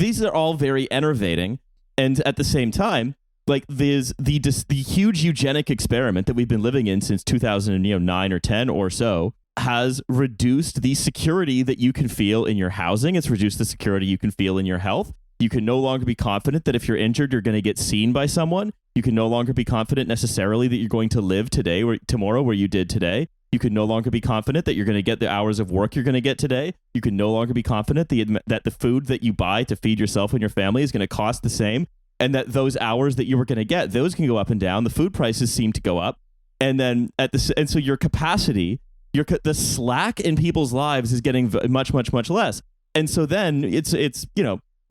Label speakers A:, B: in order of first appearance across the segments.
A: these are all very enervating. And at the same time, like there's the huge eugenic experiment that we've been living in since 2009 or 10 or so has reduced the security that you can feel in your housing. It's reduced the security you can feel in your health. You can no longer be confident that if you're injured, you're going to get seen by someone. You can no longer be confident necessarily that you're going to live today or tomorrow where you did today. You can no longer be confident that you're going to get the hours of work you're going to get today. You can no longer be confident that the food that you buy to feed yourself and your family is going to cost the same, and that those hours that you were going to get, those can go up and down. The food prices seem to go up. And then and so your capacity, the slack in people's lives is getting much, much, much less. And so then it's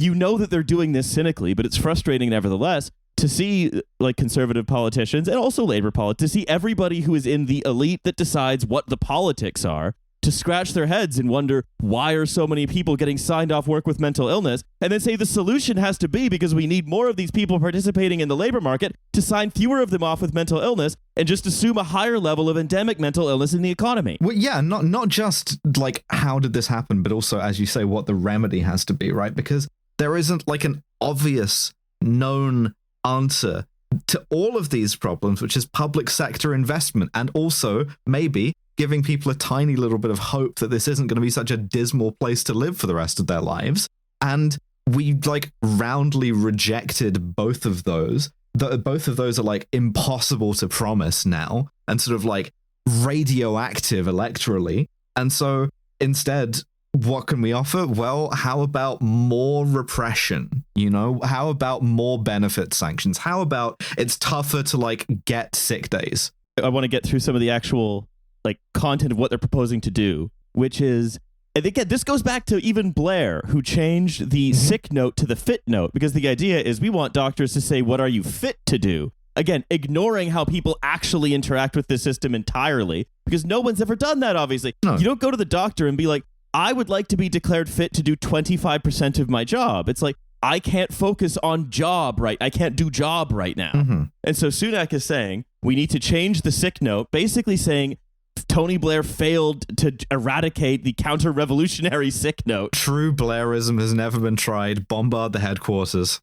A: you know that they're doing this cynically, but it's frustrating nevertheless to see like conservative politicians and also labor politics, to see everybody who is in the elite that decides what the politics are, to scratch their heads and wonder, why are so many people getting signed off work with mental illness? And then say the solution has to be, because we need more of these people participating in the labor market, to sign fewer of them off with mental illness and just assume a higher level of endemic mental illness in the economy.
B: Well, yeah, not just like how did this happen, but also, as you say, what the remedy has to be, right? Because there isn't like an obvious known answer to all of these problems, which is public sector investment, and also maybe giving people a tiny little bit of hope that this isn't going to be such a dismal place to live for the rest of their lives. And we like roundly rejected both of those. Both of those are like impossible to promise now and sort of like radioactive electorally. And so instead, what can we offer? Well, how about more repression? You know, how about more benefit sanctions? How about it's tougher to like get sick days?
A: I want to get through some of the actual like content of what they're proposing to do, which is, and again, this goes back to even Blair, who changed the sick note to the fit note, because the idea is we want doctors to say, what are you fit to do? Again, ignoring how people actually interact with the system entirely, because no one's ever done that, obviously. No. You don't go to the doctor and be like, I would like to be declared fit to do 25% of my job. It's like, I can't focus on job right. I can't do job right now. Mm-hmm. And so Sunak is saying we need to change the sick note, basically saying Tony Blair failed to eradicate the counter-revolutionary sick note.
B: True Blairism has never been tried. Bombard the headquarters.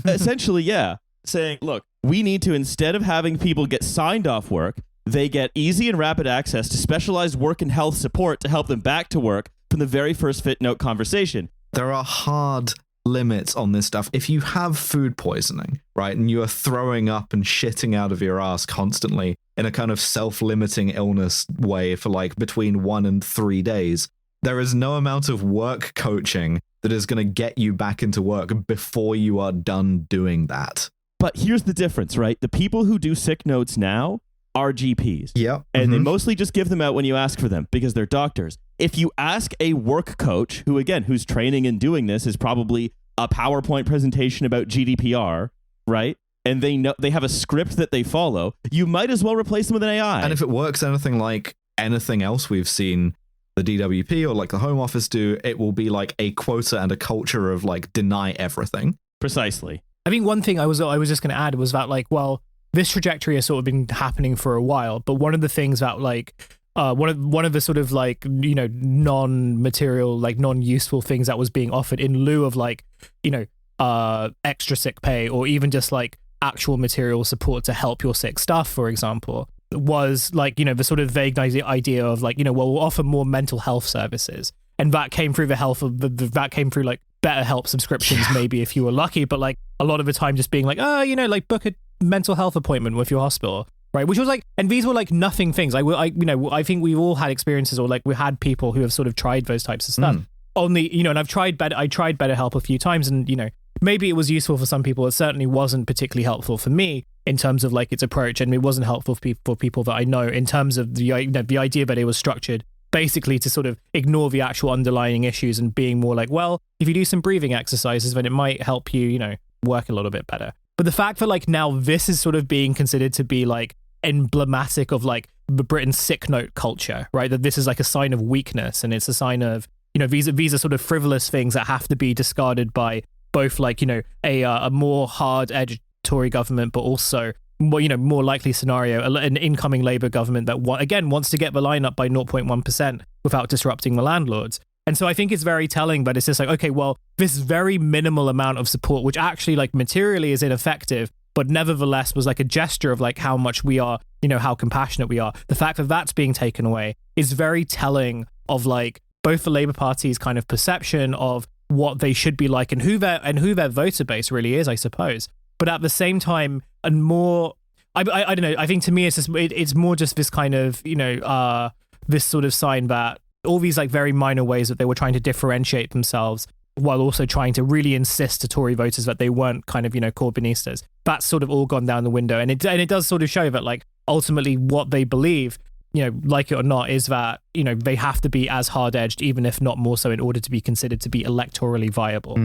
A: Essentially, yeah. Saying, look, we need to, instead of having people get signed off work, they get easy and rapid access to specialized work and health support to help them back to work from the very first fit note conversation.
B: There are hard limits on this stuff. If you have food poisoning, right, and you are throwing up and shitting out of your ass constantly in a kind of self-limiting illness way for like between 1 and 3 days, there is no amount of work coaching that is going to get you back into work before you are done doing that.
A: But here's the difference, right? The people who do sick notes now are GPs.
B: Yeah.
A: And they mostly just give them out when you ask for them because they're doctors. If you ask a work coach, who again, whose training in doing this is probably a PowerPoint presentation about GDPR, right? And they know they have a script that they follow, you might as well replace them with an AI.
B: And if it works anything like anything else we've seen the DWP or like the Home Office do, it will be like a quota and a culture of like deny everything.
A: Precisely.
C: I think one thing I was just going to add was that like, well, this trajectory has sort of been happening for a while, but one of the things that like one of the sort of like, you know, non-material, like non-useful things that was being offered in lieu of like, you know, extra sick pay or even just like actual material support to help your sick staff, for example, was like, you know, the sort of vague idea of like, you know, well, we'll offer more mental health services. And that came through that came through like better help subscriptions, maybe if you were lucky, but like a lot of the time just being like, oh, you know, like book a mental health appointment with your hospital, right? Which was like, and these were like nothing things. I think we've all had experiences, or like we had people who have sort of tried those types of stuff. Only, you know, and I tried BetterHelp a few times, and you know, maybe it was useful for some people. It certainly wasn't particularly helpful for me in terms of like its approach, and it wasn't helpful for people that I know in terms of the idea that it was structured basically to sort of ignore the actual underlying issues and being more like, well, if you do some breathing exercises, then it might help you, you know, work a little bit better. But the fact that like now this is sort of being considered to be like emblematic of like the Britain's sick note culture, right? That this is like a sign of weakness, and it's a sign of, you know, these are sort of frivolous things that have to be discarded by both like, you know, a more hard-edged Tory government, but also more, you know, more likely scenario, an incoming Labour government that again wants to get the line up by 0.1% without disrupting the landlords. And so I think it's very telling, but it's just like, okay, well, this very minimal amount of support, which actually like materially is ineffective, but nevertheless was like a gesture of like how much we are, how compassionate we are. The fact that that's being taken away is very telling of like both the Labour Party's kind of perception of what they should be like and who their voter base really is, I suppose. But at the same time, and more, I don't know. I think to me, it's more just this kind of this sort of sign that all these like very minor ways that they were trying to differentiate themselves while also trying to really insist to Tory voters that they weren't kind of Corbynistas. That's sort of all gone down the window, and it does sort of show that like ultimately what they believe, like it or not, is that they have to be as hard-edged, even if not more so, in order to be considered to be electorally viable.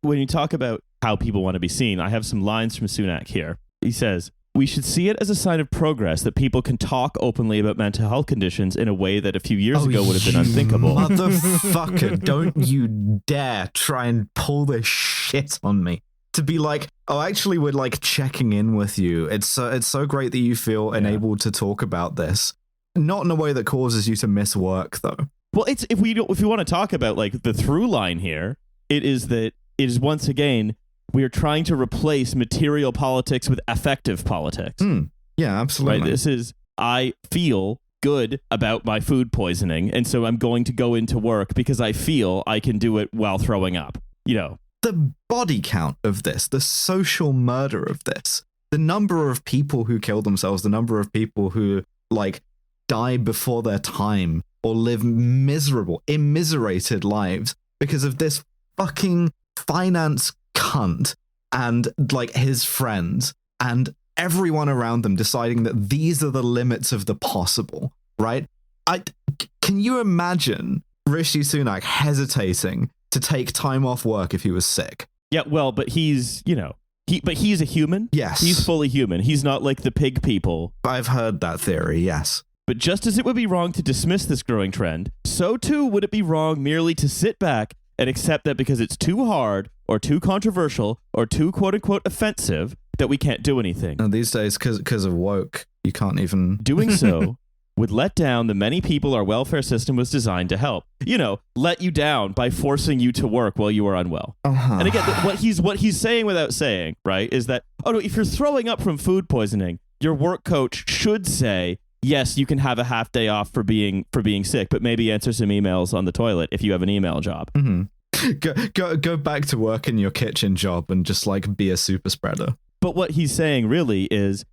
A: When you talk about how people want to be seen, I have some lines from Sunak here. He says, "We should see it as a sign of progress that people can talk openly about mental health conditions in a way that a few years ago would have been unthinkable."
B: Motherfucker, don't you dare try and pull this shit on me. To be like, oh, actually, we're like checking in with you. It's so great that you feel enabled to talk about this. Not in a way that causes you to miss work, though.
A: Well, it's if we want to talk about like the through line here, it is once again, we are trying to replace material politics with affective politics.
B: Yeah, absolutely.
A: Right. This is, I feel good about my food poisoning, and so I'm going to go into work because I feel I can do it while throwing up.
B: The body count of this, the social murder of this, the number of people who kill themselves, the number of people who like die before their time or live miserable, immiserated lives because of this fucking finance cunt and like his friends and everyone around them deciding that these are the limits of the possible, right? Can you imagine Rishi Sunak hesitating to take time off work if he was sick?
A: Yeah, well, but he's he's a human.
B: Yes.
A: He's fully human. He's not like the pig people.
B: I've heard that theory, yes.
A: But just as it would be wrong to dismiss this growing trend, so too would it be wrong merely to sit back and accept that because it's too hard or too controversial or too quote-unquote offensive that we can't do anything.
B: And these days, because of woke, you can't even...
A: Doing so would let down the many people our welfare system was designed to help. Let you down by forcing you to work while you are unwell. And again, what he's saying without saying, right, is that, if you're throwing up from food poisoning, your work coach should say, yes, you can have a half day off for being sick, but maybe answer some emails on the toilet if you have an email job.
B: Go back to work in your kitchen job and just like be a super spreader.
A: But what he's saying really is,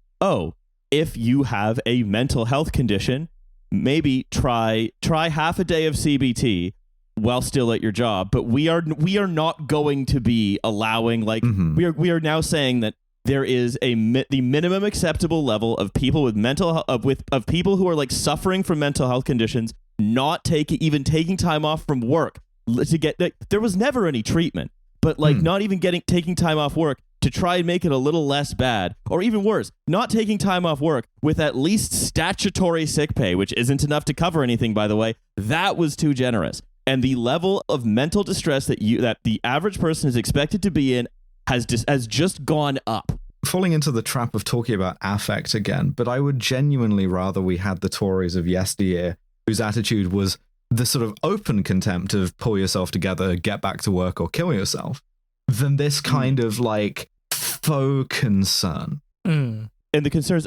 A: if you have a mental health condition, maybe try half a day of CBT while still at your job. But we are not going to be allowing we are now saying that there is the minimum acceptable level of people with of people who are like suffering from mental health conditions not taking time off from work to get there was never any treatment, but not even taking time off work to try and make it a little less bad, or even worse, not taking time off work with at least statutory sick pay, which isn't enough to cover anything, by the way. That was too generous. And the level of mental distress that the average person is expected to be in has just gone up.
B: Falling into the trap of talking about affect again, but I would genuinely rather we had the Tories of yesteryear, whose attitude was the sort of open contempt of pull yourself together, get back to work, or kill yourself, than this kind of like faux concern.
A: And the concern is,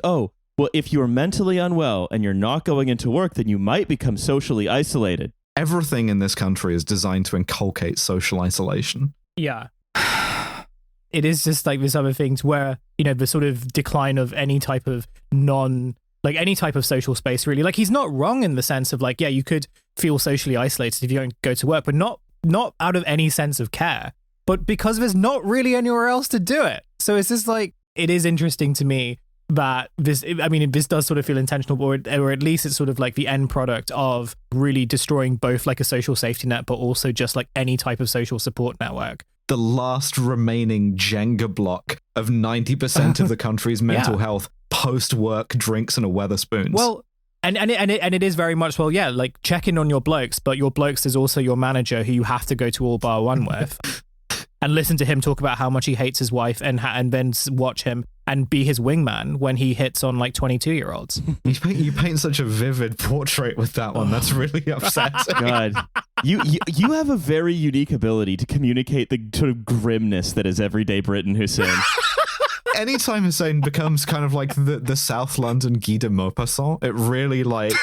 A: if you're mentally unwell and you're not going into work, then you might become socially isolated.
B: Everything in this country is designed to inculcate social isolation.
C: Yeah. It is just like this other things where, the sort of decline of any type of any type of social space, really. Like, he's not wrong in the sense of like, yeah, you could feel socially isolated if you don't go to work, but not out of any sense of care, but because there's not really anywhere else to do it. So it's just like, it is interesting to me that this does sort of feel intentional, or at least it's sort of like the end product of really destroying both like a social safety net, but also just like any type of social support network.
B: The last remaining Jenga block of 90% of the country's mental health post-work drinks and a Wetherspoons.
C: Well, and it is very much, like check in on your blokes, but your blokes is also your manager who you have to go to all bar one with. And listen to him talk about how much he hates his wife, and then watch him and be his wingman when he hits on like 22-year-olds.
B: You paint such a vivid portrait with that one. That's really upsetting.
A: God, you have a very unique ability to communicate the sort of grimness that is everyday Britain, Hussein.
B: Anytime Hussein becomes kind of like the South London Guy de Maupassant, it really like